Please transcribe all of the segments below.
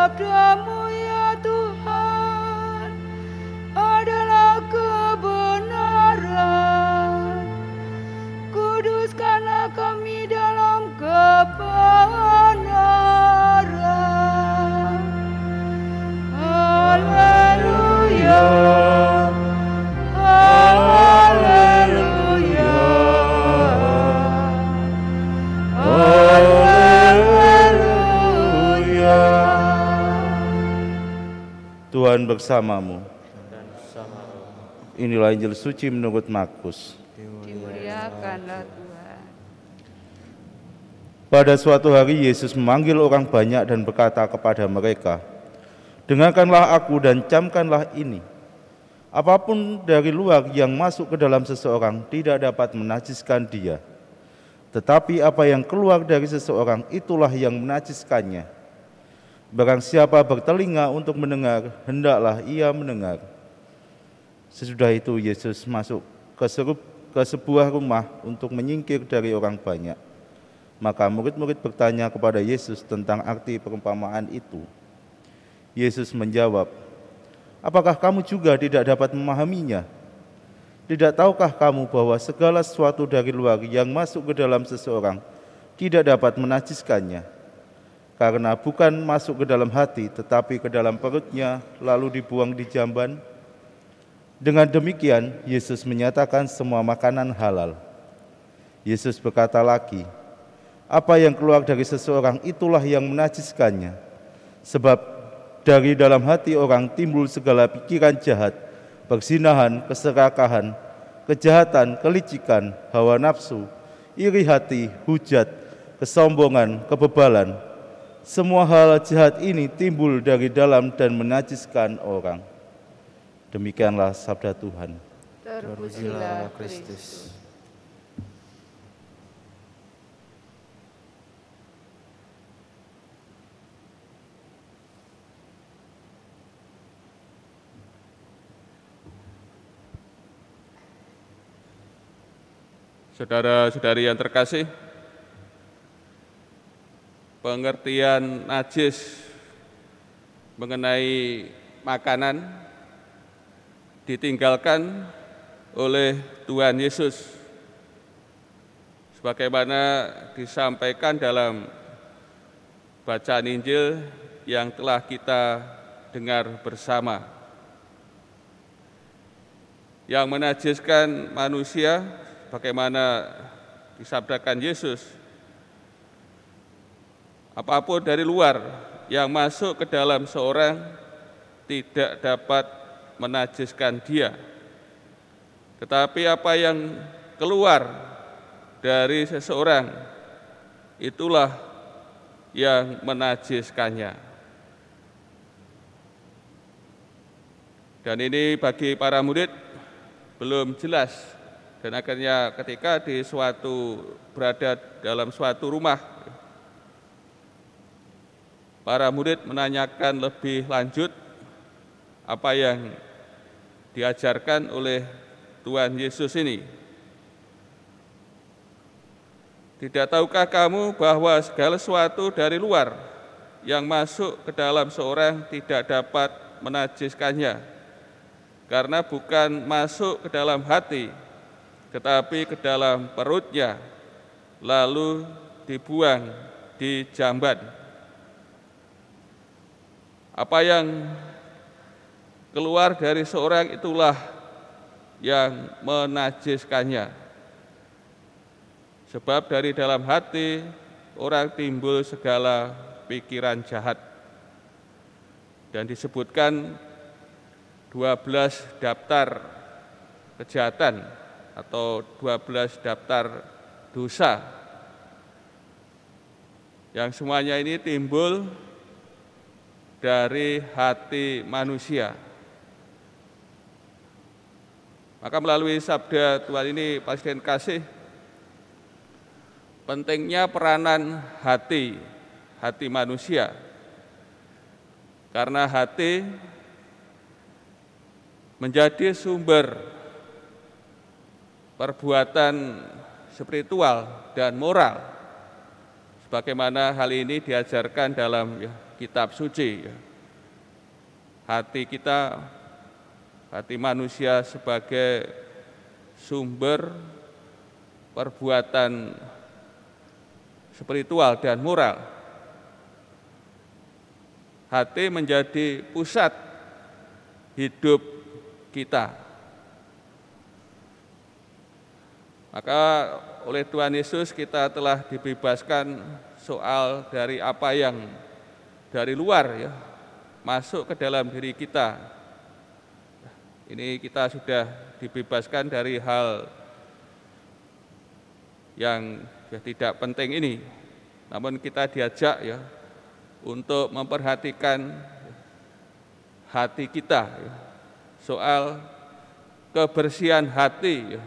sabdamu ya Tuhan adalah kebenaran. Kuduskanlah kami dalam kebenaran. Haleluya. Haleluya. Haleluya. Tuhan bersamamu. Inilah Injil suci menurut Markus. Dimuliakanlah Tuhan. Pada suatu hari Yesus memanggil orang banyak dan berkata kepada mereka, "Dengarkanlah aku dan camkanlah ini. Apapun dari luar yang masuk ke dalam seseorang tidak dapat menajiskan dia. Tetapi apa yang keluar dari seseorang itulah yang menajiskannya. Barang siapa bertelinga untuk mendengar, hendaklah ia mendengar." Sesudah itu Yesus masuk ke sebuah rumah untuk menyingkir dari orang banyak. Maka murid-murid bertanya kepada Yesus tentang arti perumpamaan itu. Yesus menjawab, "Apakah kamu juga tidak dapat memahaminya? Tidak tahukah kamu bahwa segala sesuatu dari luar yang masuk ke dalam seseorang tidak dapat menajiskannya? Karena bukan masuk ke dalam hati, tetapi ke dalam perutnya, lalu dibuang di jamban." Dengan demikian, Yesus menyatakan semua makanan halal. Yesus berkata lagi, "Apa yang keluar dari seseorang itulah yang menajiskannya. Sebab dari dalam hati orang timbul segala pikiran jahat, perzinahan, keserakahan, kejahatan, kelicikan, hawa nafsu, iri hati, hujat, kesombongan, kebebalan. Semua hal jahat ini timbul dari dalam dan menajiskan orang." Demikianlah sabda Tuhan. Terpujilah Kristus. Saudara-saudari yang terkasih, pengertian najis mengenai makanan ditinggalkan oleh Tuhan Yesus sebagaimana disampaikan dalam bacaan Injil yang telah kita dengar bersama. Yang menajiskan manusia bagaimana disabdakan Yesus, apapun dari luar yang masuk ke dalam seorang tidak dapat menajiskan dia. Tetapi apa yang keluar dari seseorang itulah yang menajiskannya. Dan ini bagi para murid belum jelas. Dan akhirnya ketika berada dalam suatu rumah, para murid menanyakan lebih lanjut apa yang diajarkan oleh Tuhan Yesus ini. Tidak tahukah kamu bahwa segala sesuatu dari luar yang masuk ke dalam seorang tidak dapat menajiskannya, karena bukan masuk ke dalam hati, tetapi ke dalam perutnya, lalu dibuang di jamban. Apa yang keluar dari seorang itulah yang menajiskannya. Sebab dari dalam hati orang timbul segala pikiran jahat. Dan disebutkan 12 daftar kejahatan atau 12 daftar dosa. Yang semuanya ini timbul dari hati manusia. Maka melalui sabda Tuhan ini Pasien kasih, pentingnya peranan hati manusia. Karena hati menjadi sumber perbuatan spiritual dan moral. Sebagaimana hal ini diajarkan dalam kitab suci. Hati kita, hati manusia sebagai sumber perbuatan spiritual dan moral. Hati menjadi pusat hidup kita. Maka oleh Tuhan Yesus kita telah dibebaskan soal dari apa yang dari luar ya masuk ke dalam diri kita. Ini kita sudah dibebaskan dari hal yang tidak penting ini. Namun kita diajak ya untuk memperhatikan hati kita ya, soal kebersihan hati ya,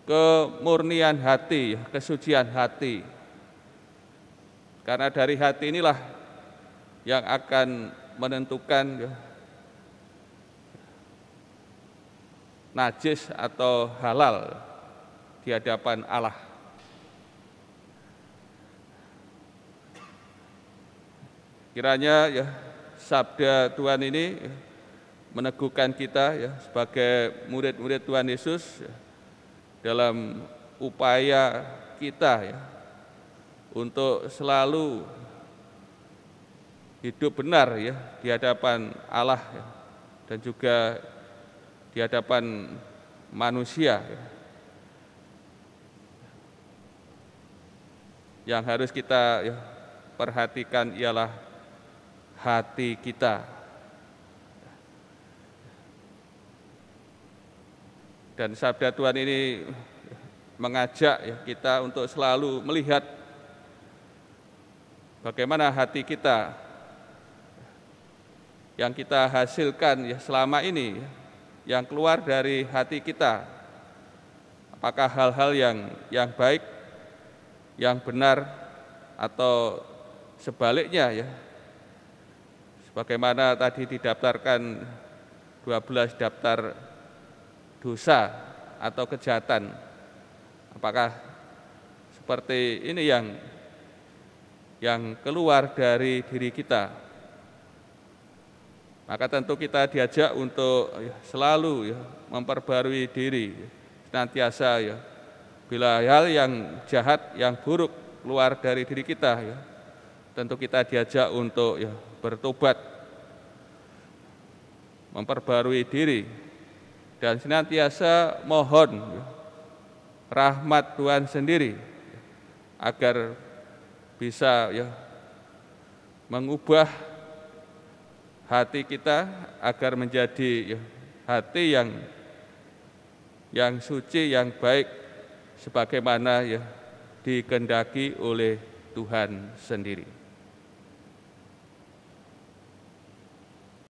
kemurnian hati, kesucian hati. Karena dari hati inilah yang akan menentukan ya, najis atau halal di hadapan Allah. Kiranya ya sabda Tuhan ini ya, meneguhkan kita ya sebagai murid-murid Tuhan Yesus ya, dalam upaya kita ya untuk selalu hidup benar ya di hadapan Allah ya, dan juga di hadapan manusia ya. Yang harus kita ya, perhatikan ialah hati kita. Dan sabda Tuhan ini mengajak ya, kita untuk selalu melihat bagaimana hati kita yang kita hasilkan ya selama ini, yang keluar dari hati kita, apakah hal-hal yang baik, yang benar, atau sebaliknya ya. Sebagaimana tadi didaftarkan 12 daftar dosa atau kejahatan, apakah seperti ini yang keluar dari diri kita? Maka tentu kita diajak untuk selalu ya, memperbarui diri, senantiasa ya. Bila hal yang jahat, yang buruk keluar dari diri kita, ya, tentu kita diajak untuk ya, bertobat, memperbarui diri, dan senantiasa mohon ya, rahmat Tuhan sendiri agar bisa ya, mengubah hati kita agar menjadi ya, hati yang suci, yang baik, sebagaimana ya dikehendaki oleh Tuhan sendiri.